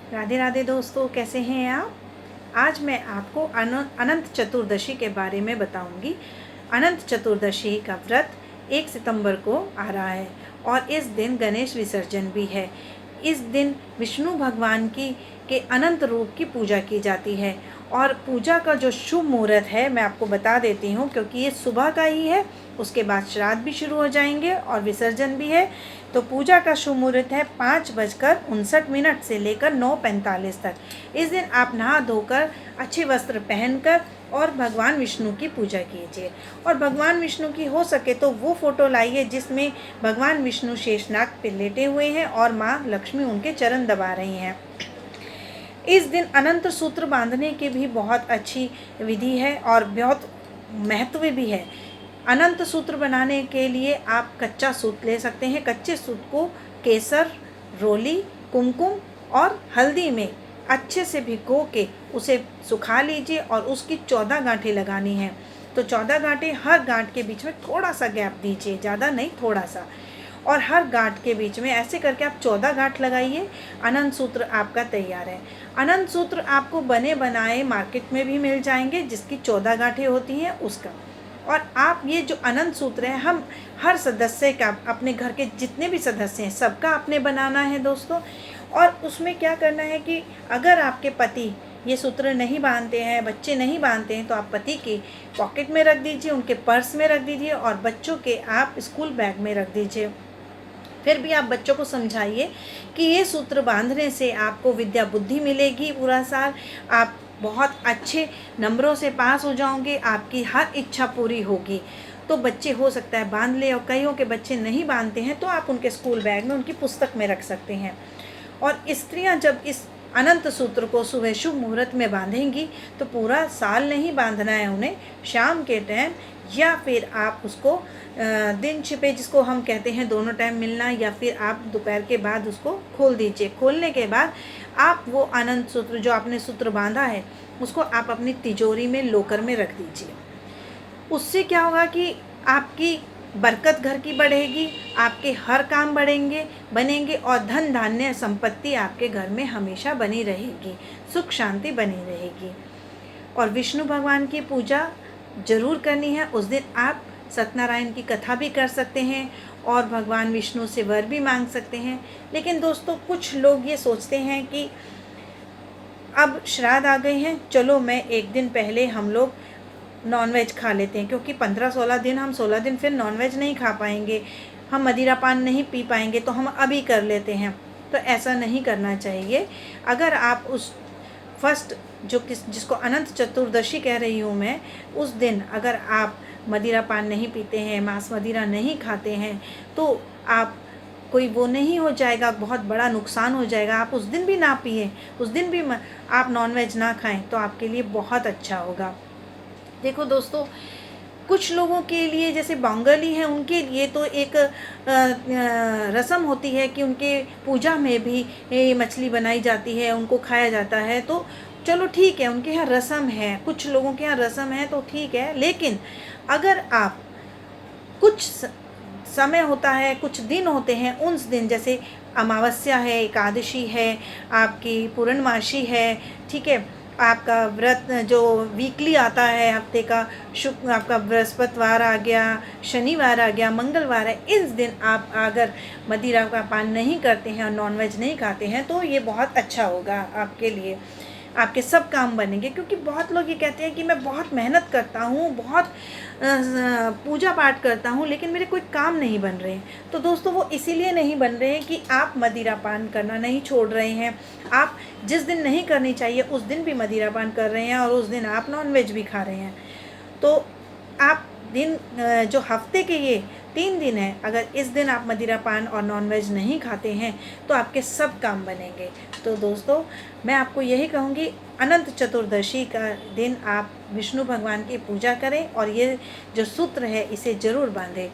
राधे राधे दोस्तों, कैसे हैं आप। आज मैं आपको अनंत चतुर्दशी के बारे में बताऊंगी। अनंत चतुर्दशी का व्रत 1 सितंबर को आ रहा है और इस दिन गणेश विसर्जन भी है। इस दिन विष्णु भगवान की के अनंत रूप की पूजा की जाती है और पूजा का जो शुभ मुहूर्त है मैं आपको बता देती हूँ, क्योंकि ये सुबह का ही है। उसके बाद श्राद्ध भी शुरू हो जाएंगे और विसर्जन भी है। तो पूजा का शुभ मुहूर्त है 5:59 से लेकर 9:45 तक। इस दिन आप नहा धोकर अच्छे वस्त्र पहनकर और भगवान विष्णु की पूजा कीजिए। और भगवान विष्णु की हो सके तो वो फोटो लाइए जिसमें भगवान विष्णु शेषनाग पे लेटे हुए हैं और माँ लक्ष्मी उनके चरण दबा रही हैं। इस दिन अनंत सूत्र बांधने की भी बहुत अच्छी विधि है और बहुत महत्व भी है। अनंत सूत्र बनाने के लिए आप कच्चा सूत ले सकते हैं। कच्चे सूत को केसर, रोली, कुमकुम और हल्दी में अच्छे से भिगो के उसे सुखा लीजिए और उसकी 14 गांठें लगानी हैं। तो 14 गांठें, हर गांठ के बीच में थोड़ा सा गैप दीजिए, ज़्यादा नहीं, थोड़ा सा। और हर गांठ के बीच में ऐसे करके आप 14 गांठ लगाइए। अनंत सूत्र आपका तैयार है। अनंत सूत्र आपको बने बनाए मार्केट में भी मिल जाएंगे, जिसकी 14 गांठें होती हैं उसका। और आप ये जो अनंत सूत्र है, हम हर सदस्य का, अपने घर के जितने भी सदस्य हैं सबका आपने बनाना है दोस्तों। और उसमें क्या करना है कि अगर आपके पति ये सूत्र नहीं बांधते हैं, बच्चे नहीं बांधते हैं, तो आप पति के पॉकेट में रख दीजिए, उनके पर्स में रख दीजिए और बच्चों के आप स्कूल बैग में रख दीजिए। फिर भी आप बच्चों को समझाइए कि ये सूत्र बांधने से आपको विद्या बुद्धि मिलेगी पूरा साल, आप बहुत अच्छे नंबरों से पास हो जाओगे, आपकी हर इच्छा पूरी होगी। तो बच्चे हो सकता है बांध ले, और कईयों के बच्चे नहीं बांधते हैं तो आप उनके स्कूल बैग में, उनकी पुस्तक में रख सकते हैं। और स्त्रियां जब इस अनंत सूत्र को सुबह शुभ मुहूर्त में बांधेंगी तो पूरा साल नहीं बांधना है उन्हें, शाम के टाइम या फिर आप उसको दिन छिपे जिसको हम कहते हैं दोनों टाइम मिलना, या फिर आप दोपहर के बाद उसको खोल दीजिए। खोलने के बाद आप वो अनंत सूत्र जो आपने सूत्र बांधा है उसको आप अपनी तिजोरी में लॉकर में रख दीजिए। उससे क्या होगा कि आपकी बरकत घर की बढ़ेगी, आपके हर काम बनेंगे और धन धान्य संपत्ति आपके घर में हमेशा बनी रहेगी, सुख शांति बनी रहेगी। और विष्णु भगवान की पूजा जरूर करनी है। उस दिन आप सत्यनारायण की कथा भी कर सकते हैं और भगवान विष्णु से वर भी मांग सकते हैं। लेकिन दोस्तों, कुछ लोग ये सोचते हैं कि अब श्राद्ध आ गए हैं, चलो मैं एक दिन पहले हम लोग नॉनवेज खा लेते हैं, क्योंकि 15-16 दिन, हम 16 दिन फिर नॉनवेज नहीं खा पाएंगे, हम मदिरा पान नहीं पी पाएंगे, तो हम अभी कर लेते हैं। तो ऐसा नहीं करना चाहिए। अगर आप उस फर्स्ट जिसको अनंत चतुर्दशी कह रही हूँ मैं, उस दिन अगर आप मदिरा पान नहीं पीते हैं, मांस मदिरा नहीं खाते हैं, तो आप कोई वो नहीं हो जाएगा, बहुत बड़ा नुकसान हो जाएगा। आप उस दिन भी ना पिए, उस दिन भी आप नॉनवेज ना खाएं तो आपके लिए बहुत अच्छा होगा। देखो दोस्तों, कुछ लोगों के लिए, जैसे बंगाली हैं, उनके लिए तो एक रस्म होती है कि उनके पूजा में भी मछली बनाई जाती है, उनको खाया जाता है। तो चलो ठीक है, उनके यहाँ रस्म है, कुछ लोगों के यहाँ रस्म है तो ठीक है। लेकिन अगर आप कुछ समय होता है, कुछ दिन होते हैं, उन दिन जैसे अमावस्या है, एकादशी है, आपकी पूर्णमासी है, ठीक है, आपका व्रत जो वीकली आता है हफ्ते का, शुक्र आपका बृहस्पतिवार आ गया, शनिवार आ गया, मंगलवार है, इस दिन आप अगर मदिरा का पान नहीं करते हैं और नॉनवेज नहीं खाते हैं तो ये बहुत अच्छा होगा आपके लिए, आपके सब काम बनेंगे। क्योंकि बहुत लोग ये कहते हैं कि मैं बहुत मेहनत करता हूँ, बहुत पूजा पाठ करता हूँ, लेकिन मेरे कोई काम नहीं बन रहे हैं। तो दोस्तों, वो इसीलिए नहीं बन रहे हैं कि आप मदिरा पान करना नहीं छोड़ रहे हैं। आप जिस दिन नहीं करनी चाहिए उस दिन भी मदिरा पान कर रहे हैं और उस दिन आप नॉनवेज भी खा रहे हैं। तो आप दिन जो हफ्ते के ये 3 दिन है, अगर इस दिन आप मदिरा पान और नॉनवेज नहीं खाते हैं तो आपके सब काम बनेंगे। तो दोस्तों, मैं आपको यही कहूँगी, अनंत चतुर्दशी का दिन आप विष्णु भगवान की पूजा करें और ये जो सूत्र है इसे ज़रूर बांधें।